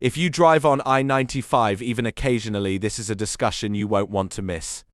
If you drive on I-95 even occasionally, this is a discussion you won't want to miss.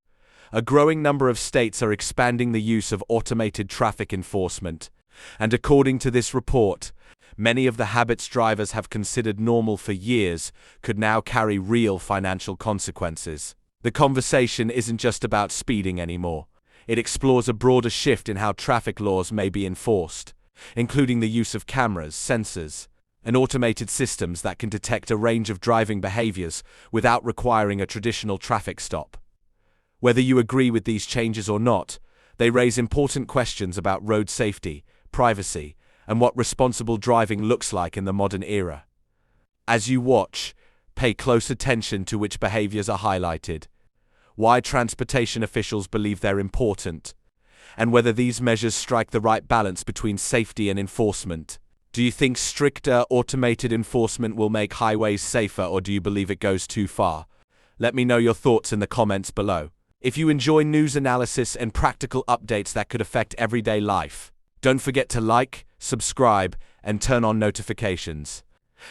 A growing number of states are expanding the use of automated traffic enforcement, and according to this report, many of the habits drivers have considered normal for years could now carry real financial consequences. The conversation isn't just about speeding anymore. It explores a broader shift in how traffic laws may be enforced, including the use of cameras, sensors, and automated systems that can detect a range of driving behaviors without requiring a traditional traffic stop. Whether you agree with these changes or not, they raise important questions about road safety, privacy, and what responsible driving looks like in the modern era. As you watch, pay close attention to which behaviors are highlighted, why transportation officials believe they're important, and whether these measures strike the right balance between safety and enforcement. Do you think stricter automated enforcement will make highways safer, or do you believe it goes too far? Let me know your thoughts in the comments below. If you enjoy news analysis and practical updates that could affect everyday life, don't forget to like, subscribe, and turn on notifications.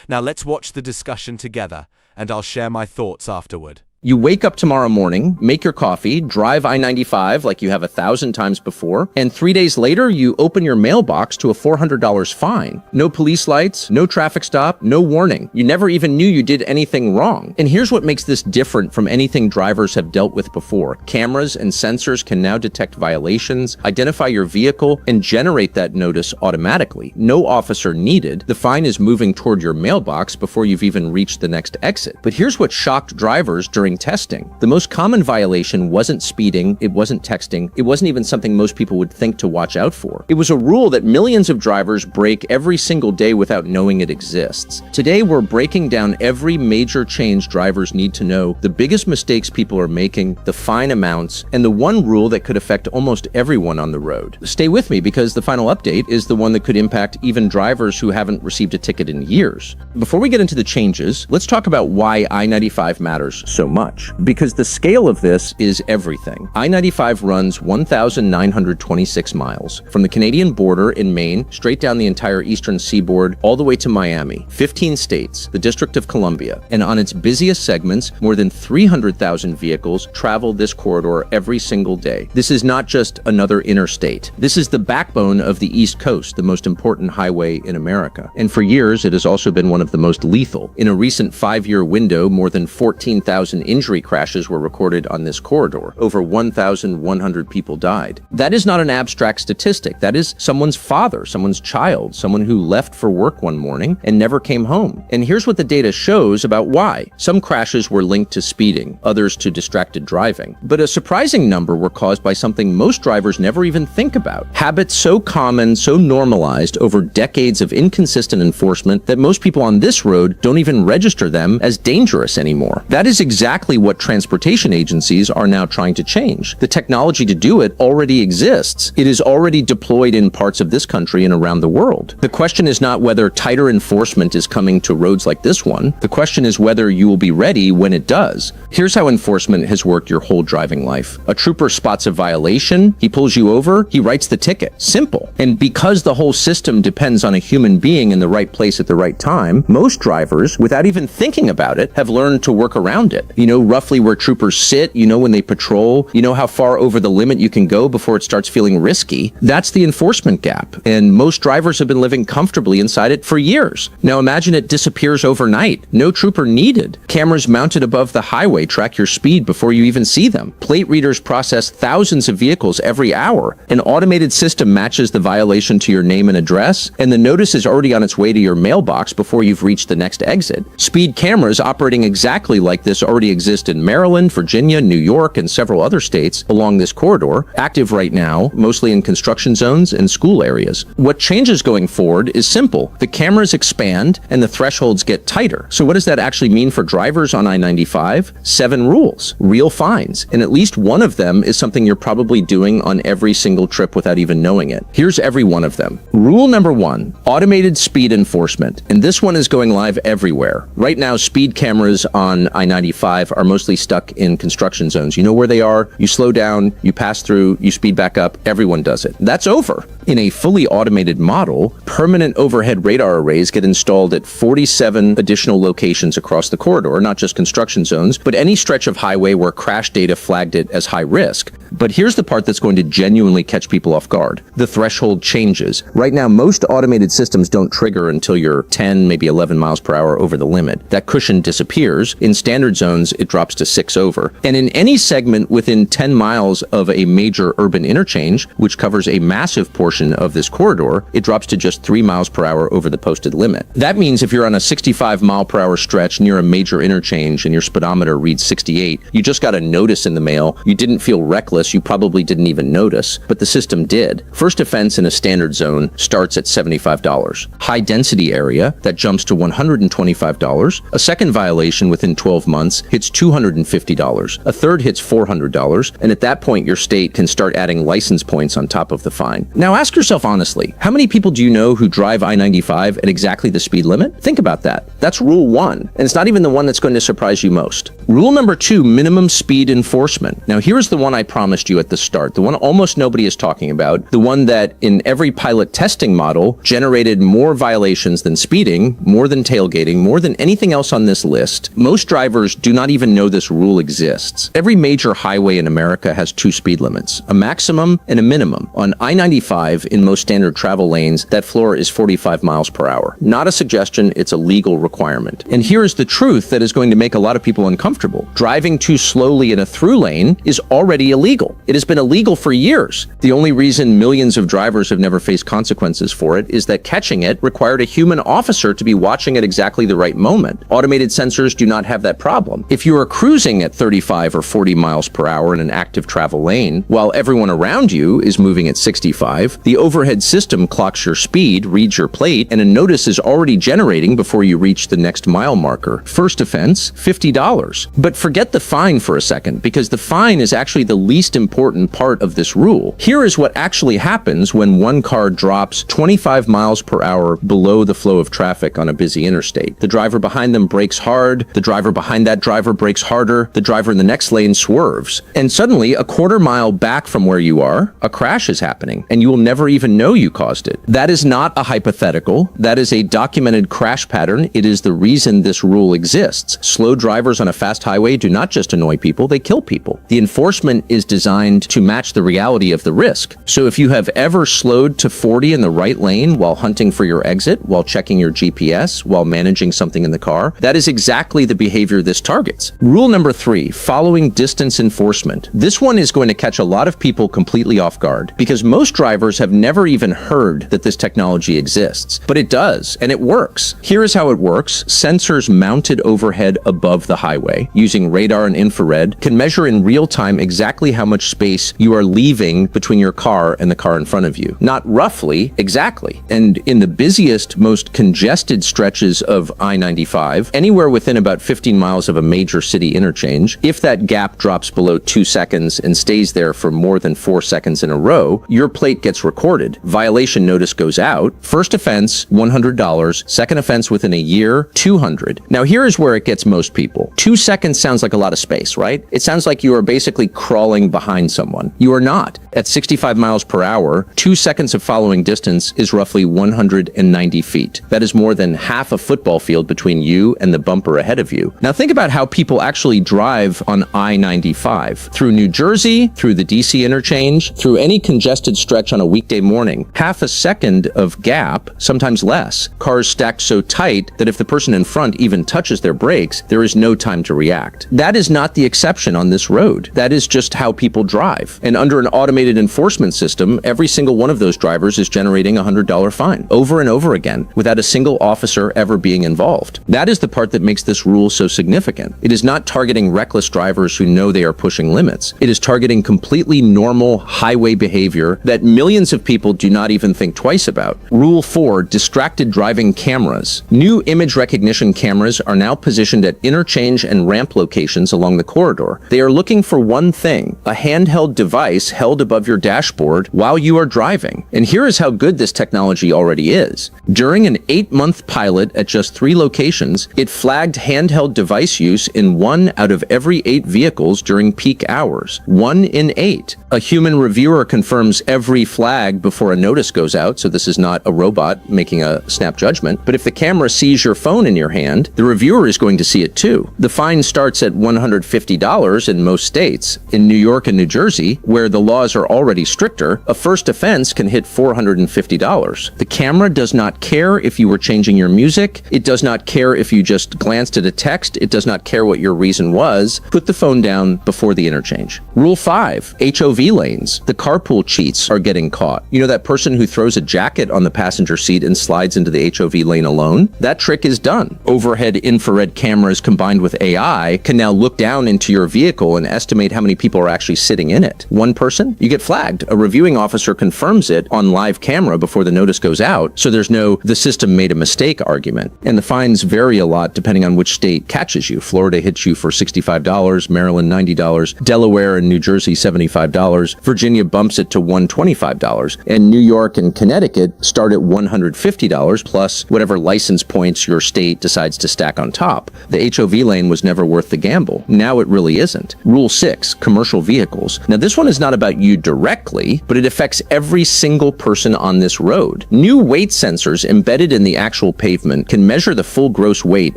Now let's watch the discussion together, and I'll share my thoughts afterward. You wake up tomorrow morning, make your coffee, drive I-95 like you have 1,000 times before, and 3 days later, you open your mailbox to a $400 fine. No police lights, no traffic stop, no warning. You never even knew you did anything wrong. And here's what makes this different from anything drivers have dealt with before. Cameras and sensors can now detect violations, identify your vehicle, and generate that notice automatically. No officer needed. The fine is moving toward your mailbox before you've even reached the next exit. But here's what shocked drivers during testing. The most common violation wasn't speeding, it wasn't texting, it wasn't even something most people would think to watch out for. It was a rule that millions of drivers break every single day without knowing it exists. Today, we're breaking down every major change drivers need to know, the biggest mistakes people are making, the fine amounts, and the one rule that could affect almost everyone on the road. Stay with me, because the final update is the one that could impact even drivers who haven't received a ticket in years. Before we get into the changes, let's talk about why I-95 matters so much. Because the scale of this is everything. I-95 runs 1,926 miles from the Canadian border in Maine, straight down the entire eastern seaboard, all the way to Miami, 15 states, the District of Columbia, and on its busiest segments, more than 300,000 vehicles travel this corridor every single day. This is not just another interstate. This is the backbone of the East Coast, the most important highway in America. And for years, it has also been one of the most lethal. In a recent 5-year window, more than 14,000 injury crashes were recorded on this corridor. Over 1,100 people died. That is not an abstract statistic. That is someone's father, someone's child, someone who left for work one morning and never came home. And here's what the data shows about why. Some crashes were linked to speeding, others to distracted driving. But a surprising number were caused by something most drivers never even think about. Habits so common, so normalized over decades of inconsistent enforcement that most people on this road don't even register them as dangerous anymore. That is exactly what transportation agencies are now trying to change. The technology to do it already exists. It is already deployed in parts of this country and around the world. The question is not whether tighter enforcement is coming to roads like this one. The question is whether you will be ready when it does. Here's how enforcement has worked your whole driving life. A trooper spots a violation, he pulls you over, he writes the ticket. Simple. And because the whole system depends on a human being in the right place at the right time, most drivers, without even thinking about it, have learned to work around it. You know roughly where troopers sit, you know when they patrol, you know how far over the limit you can go before it starts feeling risky. That's the enforcement gap, and most drivers have been living comfortably inside it for years. Now imagine it disappears overnight. No trooper needed. Cameras mounted above the highway track your speed before you even see them. Plate readers process thousands of vehicles every hour. An automated system matches the violation to your name and address, and the notice is already on its way to your mailbox before you've reached the next exit. Speed cameras operating exactly like this already exist in Maryland, Virginia, New York, and several other states along this corridor, active right now, mostly in construction zones and school areas. What changes going forward is simple. The cameras expand and the thresholds get tighter. So what does that actually mean for drivers on I-95? 7 rules, real fines, and at least one of them is something you're probably doing on every single trip without even knowing it. Here's every one of them. Rule number 1, automated speed enforcement. And this one is going live everywhere. Right now, speed cameras on I-95 I-95 are mostly stuck in construction zones. You know where they are, you slow down, you pass through, you speed back up, everyone does it. That's over. In a fully automated model, permanent overhead radar arrays get installed at 47 additional locations across the corridor, not just construction zones, but any stretch of highway where crash data flagged it as high risk. But here's the part that's going to genuinely catch people off guard. The threshold changes. Right now, most automated systems don't trigger until you're 10, maybe 11 miles per hour over the limit. That cushion disappears. In standard zones, it drops to 6 over. And in any segment within 10 miles of a major urban interchange, which covers a massive portion of this corridor, it drops to just 3 miles per hour over the posted limit. That means if you're on a 65 mile per hour stretch near a major interchange and your speedometer reads 68, you just got a notice in the mail. You didn't feel reckless. You probably didn't even notice, but the system did. First offense in a standard zone starts at $75. High density area, that jumps to $125. A second violation within 12 months hits $250. A third hits $400. And at that point, your state can start adding license points on top of the fine. Now ask yourself honestly, how many people do you know who drive I-95 at exactly the speed limit? Think about that. That's rule 1. And it's not even the one that's going to surprise you most. Rule number 2, minimum speed enforcement. Now here's the one I promised you at the start, the one almost nobody is talking about, the one that in every pilot testing model generated more violations than speeding, more than tailgating, more than anything else on this list. Most drivers do not even know this rule exists. Every major highway in America has 2 speed limits, a maximum and a minimum. On I-95, in most standard travel lanes, that floor is 45 miles per hour. Not a suggestion, it's a legal requirement. And here is the truth that is going to make a lot of people uncomfortable. Driving too slowly in a through lane is already illegal. It has been illegal for years. The only reason millions of drivers have never faced consequences for it is that catching it required a human officer to be watching at exactly the right moment. Automated sensors do not have that problem. If you are cruising at 35 or 40 miles per hour in an active travel lane, while everyone around you is moving at 65, the overhead system clocks your speed, reads your plate, and a notice is already generating before you reach the next mile marker. First offense, $50. But forget the fine for a second, because the fine is actually the least important part of this rule. Here is what actually happens when one car drops 25 miles per hour below the flow of traffic on a busy interstate. The driver behind them brakes hard, the driver behind that driver brakes harder, the driver in the next lane swerves. And suddenly, a quarter mile back from where you are, a crash is happening, and you will never even know you caused it. That is not a hypothetical. That is a documented crash pattern. It is the reason this rule exists. Slow drivers on a fast highway do not just annoy people, they kill people. The enforcement is designed to match the reality of the risk. So if you have ever slowed to 40 in the right lane while hunting for your exit, while checking your GPS, while managing something in the car, that is exactly the behavior this targets. Rule number 3, following distance enforcement. This one is going to catch a lot of people completely off guard because most drivers have never even heard that this technology exists. But it does, and it works. Here is how it works. Sensors mounted overhead above the highway using radar and infrared can measure in real time exactly how much space you are leaving between your car and the car in front of you. Not roughly, exactly. And in the busiest, most congested stretches of I-95, anywhere within about 15 miles of a major city interchange, if that gap drops below 2 seconds and stays there for more than 4 seconds in a row, your plate gets recorded. Violation notice goes out. First offense, $100. Second offense within a year, $200. Now here is where it gets most people. 2 seconds sounds like a lot of space, right? It sounds like you are basically crawling behind someone. You are not. At 65 miles per hour, 2 seconds of following distance is roughly 190 feet. That is more than half a football field between you and the bumper ahead of you. Now think about how people actually drive on I-95. Through New Jersey, through the DC interchange, through any congested stretch on a weekday morning. Half a second of gap, sometimes less. Cars stacked so tight that if the person in front even touches their brakes, there is no time to react. That is not the exception on this road. That is just how people drive. And under an automated enforcement system, every single one of those drivers is generating a $100 fine over and over again without a single officer ever being involved. That is the part that makes this rule so significant. It is not targeting reckless drivers who know they are pushing limits. It is targeting completely normal highway behavior that millions of people do not even think twice about. Rule 4, distracted driving cameras. New image recognition cameras are now positioned at interchange and ramp locations along the corridor. They are looking for one thing, a handheld device held above your dashboard while you are driving. And here is how good this technology already is. During an 8-month pilot at just 3 locations, it flagged handheld device use in 1 out of every 8 vehicles during peak hours. 1 in 8. A human reviewer confirms every flag before a notice goes out, so this is not a robot making a snap judgment. But if the camera sees your phone in your hand, the reviewer is going to see it too. The fine starts at $150 in most states. In New York and New Jersey, where the laws are already stricter, a first offense can hit $450. The camera does not care if you were changing your music. It does not care if you just glanced at a text. It does not care what your reason was. Put the phone down before the interchange. Rule 5, HOV lanes. The carpool cheats are getting caught. You know that person who throws a jacket on the passenger seat and slides into the HOV lane alone? That trick is done. Overhead infrared cameras combined with AI can now look down into your vehicle and estimate how many people are actually sitting in it. One person? You get flagged. A reviewing officer confirms it on live camera before the notice goes out, so there's no "the system made a mistake" argument. And the fines vary a lot depending on which state catches you. Florida hits you for $65, Maryland $90, Delaware and New Jersey $75, Virginia bumps it to $125, and New York and Connecticut start at $150 plus whatever license points your state decides to stack on top. The HOV lane was never worth the gamble. Now it really isn't. Rule 6, commercial vehicles. Now this one is not about you directly, but it affects every single person on this road. New weight sensors embedded in the actual pavement can measure the full gross weight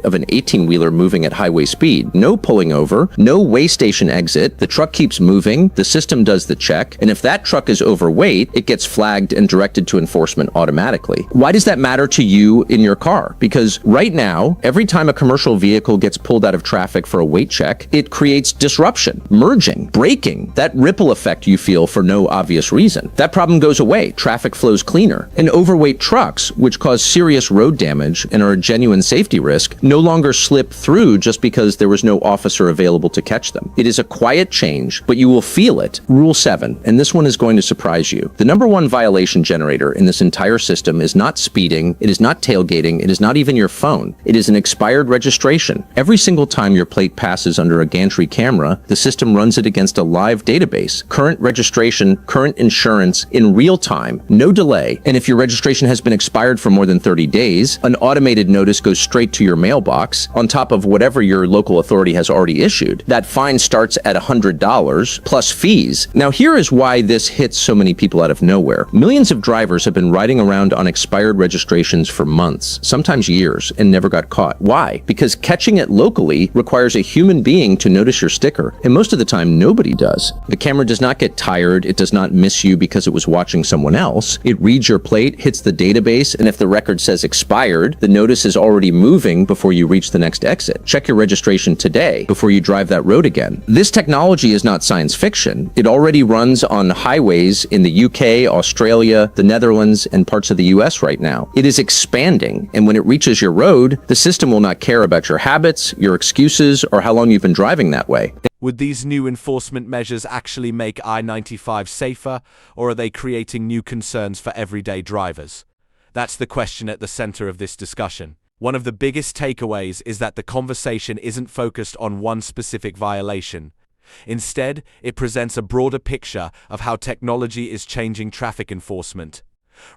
of an 18-wheeler moving at highway speed. No pulling over, no weigh station exit. The truck keeps moving, the system does the check, and if that truck is overweight, it gets flagged and directed to enforcement automatically. Why does that matter to you in your car? Because right now, every time a commercial vehicle gets pulled out of traffic for a weight check, it creates disruption, merging, braking, that ripple effect you feel for no obvious reason. That problem goes away, traffic flows cleaner. And overweight trucks, which cause serious road damage and are a genuine safety risk, no longer slip through just because there was no officer available to catch them. It is a quiet change, but you will feel it. Rule 7, and this one is going to surprise you. The number one violation generator in this entire system is not speeding, it is not tailgating, it is not even your phone. It is an expired registration. Every single time your plate passes under a gantry camera, the system runs it against a live database. Current registration, current insurance, in real time, no delay. And if your registration has been expired for more than 30 days, an automated notice goes straight to your mailbox on top of whatever your local authority has already issued. That fine starts at $100 plus fees. Now here is why this hits so many people out of nowhere. Millions of drivers have been riding around on expired registrations for months, sometimes years, and never got caught. Why? Because catching it locally requires a human being to notice your sticker, and most of the time nobody does. The camera does not get tired, it does not miss you because it was watching someone else. It reads your plate, hits the database, and if the record says expired, the notice is already moving before you reach the next exit. Check your registration today before you drive that road again. This technology is not science fiction. It already runs on highways in the UK, Australia, the Netherlands, and parts of the US right now. It is expanding, and when it reaches your road, the system will not care about your habits, your excuses, or how long you've been driving that way. Would these new enforcement measures actually make I-95 safer, or are they creating new concerns for everyday drivers? That's the question at the center of this discussion. One of the biggest takeaways is that the conversation isn't focused on one specific violation. Instead, it presents a broader picture of how technology is changing traffic enforcement.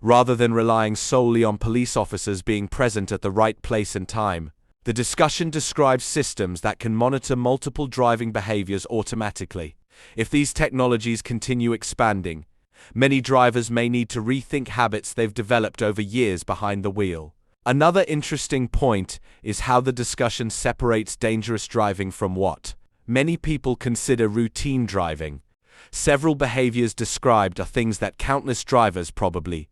Rather than relying solely on police officers being present at the right place and time, the discussion describes systems that can monitor multiple driving behaviors automatically. If these technologies continue expanding, many drivers may need to rethink habits they've developed over years behind the wheel. Another interesting point is how the discussion separates dangerous driving from what many people consider routine driving. Several behaviors described are things that countless drivers probably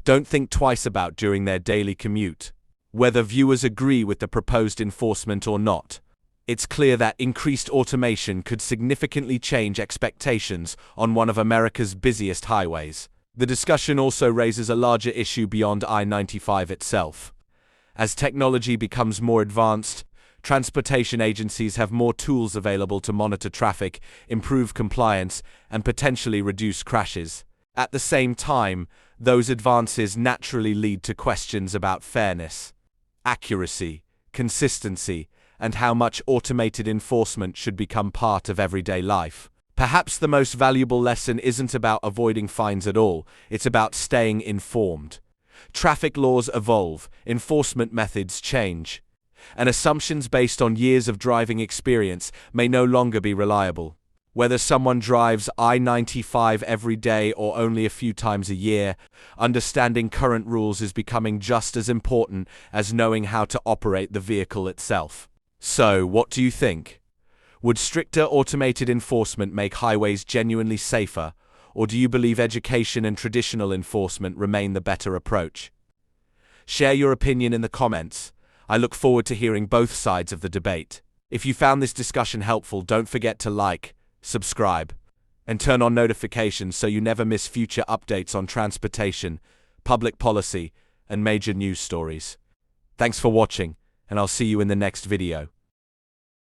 don't think twice about during their daily commute. Whether viewers agree with the proposed enforcement or not, it's clear that increased automation could significantly change expectations on one of America's busiest highways. The discussion also raises a larger issue beyond I-95 itself. As technology becomes more advanced, transportation agencies have more tools available to monitor traffic, improve compliance, and potentially reduce crashes. At the same time, those advances naturally lead to questions about fairness, accuracy, consistency, and how much automated enforcement should become part of everyday life. Perhaps the most valuable lesson isn't about avoiding fines at all, it's about staying informed. Traffic laws evolve, enforcement methods change, and assumptions based on years of driving experience may no longer be reliable. Whether someone drives I-95 every day or only a few times a year, understanding current rules is becoming just as important as knowing how to operate the vehicle itself. So, what do you think? Would stricter automated enforcement make highways genuinely safer, or do you believe education and traditional enforcement remain the better approach? Share your opinion in the comments. I look forward to hearing both sides of the debate. If you found this discussion helpful, don't forget to like, subscribe, and turn on notifications so you never miss future updates on transportation, public policy, and major news stories. Thanks for watching, and I'll see you in the next video.